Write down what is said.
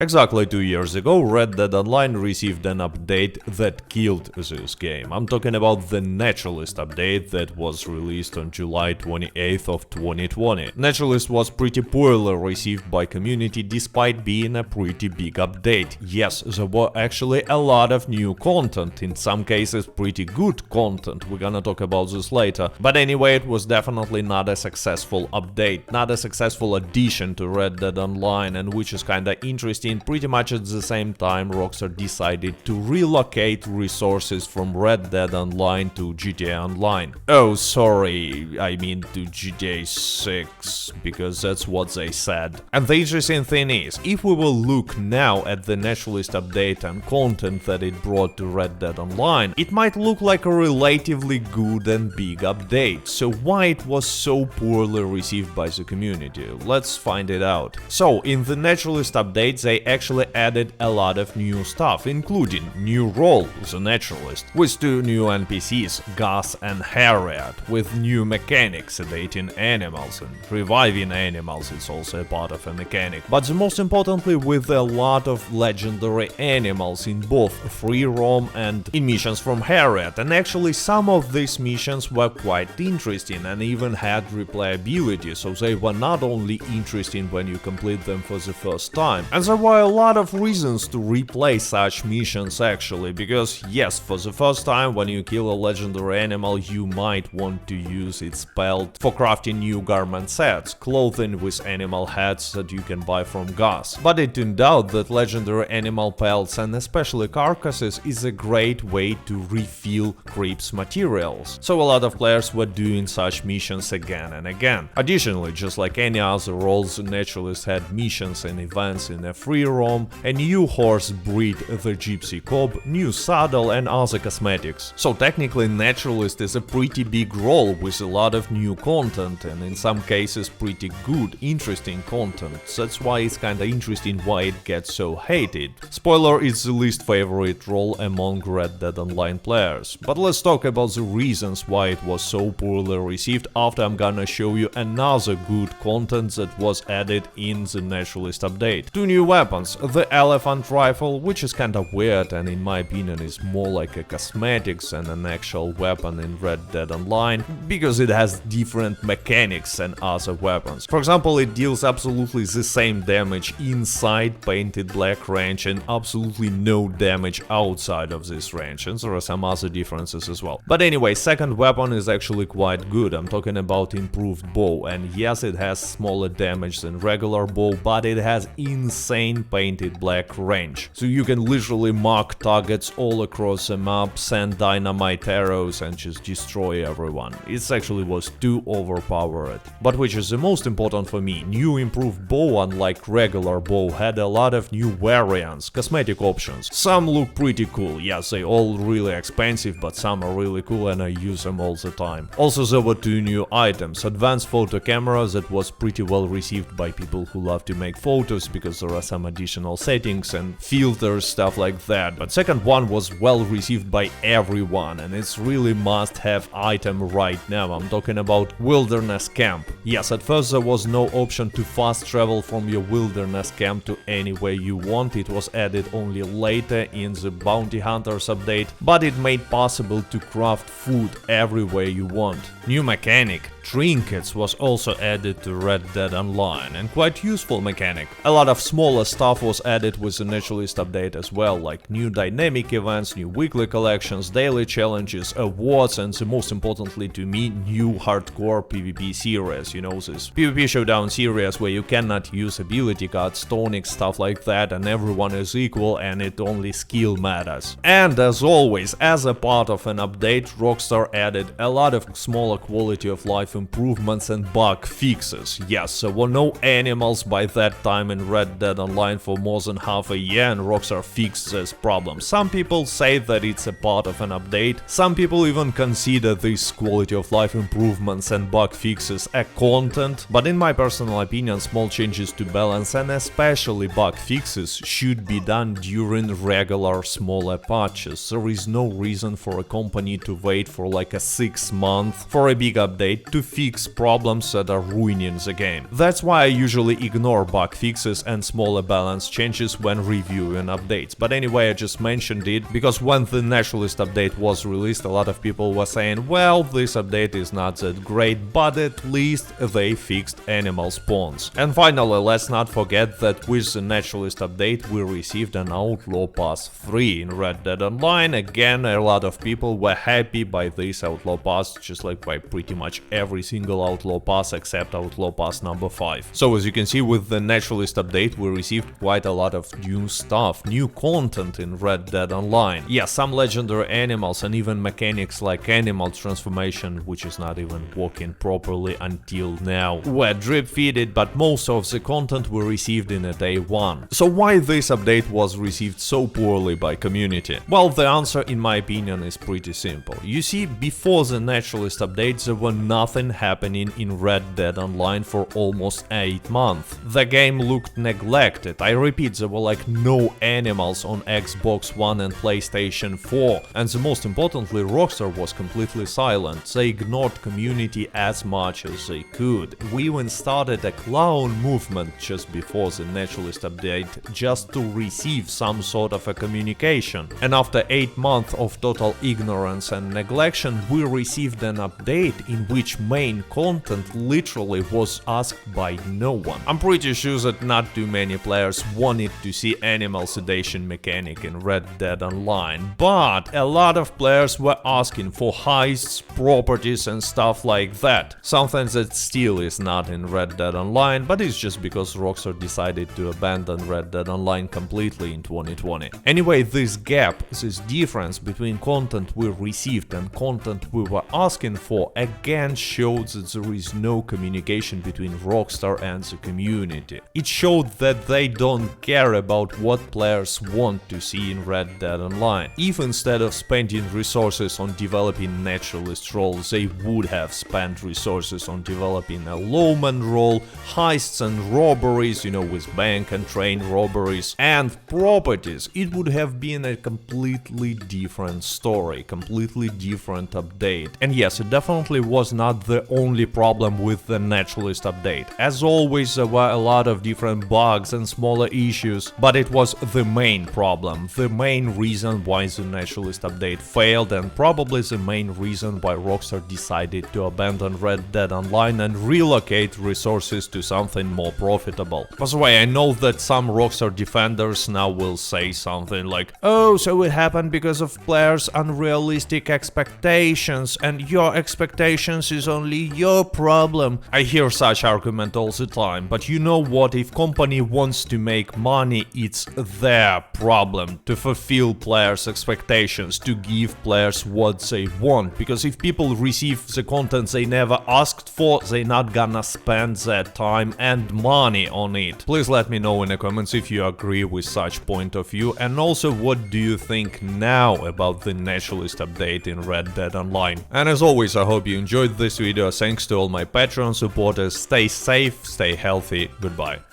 Exactly 2 years ago, Red Dead Online received an update that killed this game. I'm talking about the Naturalist update that was released on July 28th of 2020. Naturalist was pretty poorly received by community despite being a pretty big update. Yes, there were actually a lot of new content, in some cases pretty good content, we're gonna talk about this later. But anyway, it was definitely not a successful update, not a successful addition to Red Dead Online, and which is kinda interesting. Pretty much at the same time, Rockstar decided to relocate resources from Red Dead Online to GTA Online. Oh, sorry, I mean to GTA 6, because that's what they said. And the interesting thing is, if we will look now at the Naturalist update and content that it brought to Red Dead Online, it might look like a relatively good and big update. So why it was so poorly received by the community? Let's find it out. So, in the Naturalist update, they actually added a lot of new stuff, including new role, the Naturalist, with 2 new NPCs, Gus and Harriet, with new mechanics, sedating animals and reviving animals, it's also a part of a mechanic, but the most importantly with a lot of legendary animals in both free roam and in missions from Harriet, and actually some of these missions were quite interesting and even had replayability, so they were not only interesting when you complete them for the first time, and there were a lot of reasons to replay such missions actually, because yes, for the first time when you kill a legendary animal you might want to use its pelt for crafting new garment sets, clothing with animal heads that you can buy from Gus. But it turned out that legendary animal pelts and especially carcasses is a great way to refill creeps materials, so a lot of players were doing such missions again and again. Additionally, just like any other roles, the Naturalist had missions and events in a free roam, a new horse breed, the Gypsy Cob, new saddle and other cosmetics. So technically Naturalist is a pretty big role with a lot of new content and in some cases pretty good, interesting content. That's why it's kinda interesting why it gets so hated. Spoiler, it's the least favorite role among Red Dead Online players. But let's talk about the reasons why it was so poorly received after I'm gonna show you another good content that was added in the Naturalist update. 2 new weapons, the elephant rifle, which is kinda weird and in my opinion is more like a cosmetics than an actual weapon in Red Dead Online, because it has different mechanics than other weapons. For example, it deals absolutely the same damage inside painted black range and absolutely no damage outside of this range, and there are some other differences as well. But anyway, second weapon is actually quite good. I'm talking about improved bow, and yes, it has smaller damage than regular bow, but it has insane painted black range, so you can literally mark targets all across the map, send dynamite arrows and just destroy everyone. It actually was too overpowered. But which is the most important for me, new improved bow, unlike regular bow, had a lot of new variants, cosmetic options. Some look pretty cool, yes, they all really expensive, but some are really cool and I use them all the time. Also there were 2 new items, advanced photo camera that was pretty well received by people who love to make photos because there are some additional settings and filters, stuff like that. But second one was well received by everyone and it's really must-have item right now. I'm talking about wilderness camp. Yes, at first there was no option to fast travel from your wilderness camp to anywhere you want. It was added only later in the Bounty Hunters update, but it made possible to craft food everywhere you want. New mechanic, trinkets, was also added to Red Dead Online, and quite useful mechanic. A lot of smaller stuff was added with the Naturalist update as well, like new dynamic events, new weekly collections, daily challenges, awards, and the most importantly to me, new hardcore PvP series, you know, this PvP showdown series where you cannot use ability cards, tonics, stuff like that, and everyone is equal and it only skill matters. And as always, as a part of an update, Rockstar added a lot of smaller quality of life improvements and bug fixes. Yes, there were no animals by that time in Red Dead Online for more than half a year and Rockstar fixed this problem. Some people say that it's a part of an update, some people even consider these quality of life improvements and bug fixes a content, but in my personal opinion small changes to balance and especially bug fixes should be done during regular smaller patches. There is no reason for a company to wait for like a 6 month for a big update to fix problems that are ruining the game. That's why I usually ignore bug fixes and smaller balance changes when reviewing updates. But anyway, I just mentioned it because when the Naturalist update was released, a lot of people were saying, well, this update is not that great, but at least they fixed animal spawns. And finally, let's not forget that with the Naturalist update we received an Outlaw Pass 3 in Red Dead Online. Again, a lot of people were happy by this Outlaw Pass, just like by pretty much every single Outlaw Pass except Outlaw Pass number 5. So as you can see, with the Naturalist update we received quite a lot of new stuff, new content in Red Dead Online. Yeah, some legendary animals and even mechanics like animal transformation, which is not even working properly until now, were drip-feeded, but most of the content we received in a day 1. So why this update was received so poorly by community? Well, the answer in my opinion is pretty simple. You see, before the Naturalist update there was nothing happening in Red Dead Online for almost 8 months. The game looked neglected. I repeat, there were like no animals on Xbox One and PlayStation 4. And the most importantly, Rockstar was completely silent. They ignored community as much as they could. We even started a clown movement just before the Naturalist update just to receive some sort of a communication. And after 8 months of total ignorance and neglection, we received an update in which main content literally was asked by no one. I'm pretty sure that not too many players wanted to see animal sedation mechanic in Red Dead Online, but a lot of players were asking for heists, properties and stuff like that. Something that still is not in Red Dead Online, but it's just because Rockstar decided to abandon Red Dead Online completely in 2020. Anyway, this gap, this difference between content we received and content we were asking for again showed that there is no communication between Rockstar and the community. It showed that they don't care about what players want to see in Red Dead Online. If instead of spending resources on developing Naturalist roles, they would have spent resources on developing a lawman role, heists and robberies, you know, with bank and train robberies, and properties, it would have been a completely different story, completely different update. And yes, it definitely was not the only problem with the Naturalist update. As always, there were a lot of different bugs and smaller issues, but it was the main problem, the main reason why the Naturalist update failed, and probably the main reason why Rockstar decided to abandon Red Dead Online and relocate resources to something more profitable. By the way, I know that some Rockstar defenders now will say something like, oh, so it happened because of players' unrealistic expectations, and your expectations is only your problem. I hear such argument all the time, but you know what, if company wants to make money, it's their problem to fulfill players' expectations, to give players what they want, because if people receive the content they never asked for, they're not gonna spend that time and money on it. Please let me know in the comments if you agree with such point of view, and also what do you think now about the Naturalist update in Red Dead Online. And as always, I hope you enjoyed this video. Thanks to all my Patreon supporters. Stay safe, stay healthy, goodbye.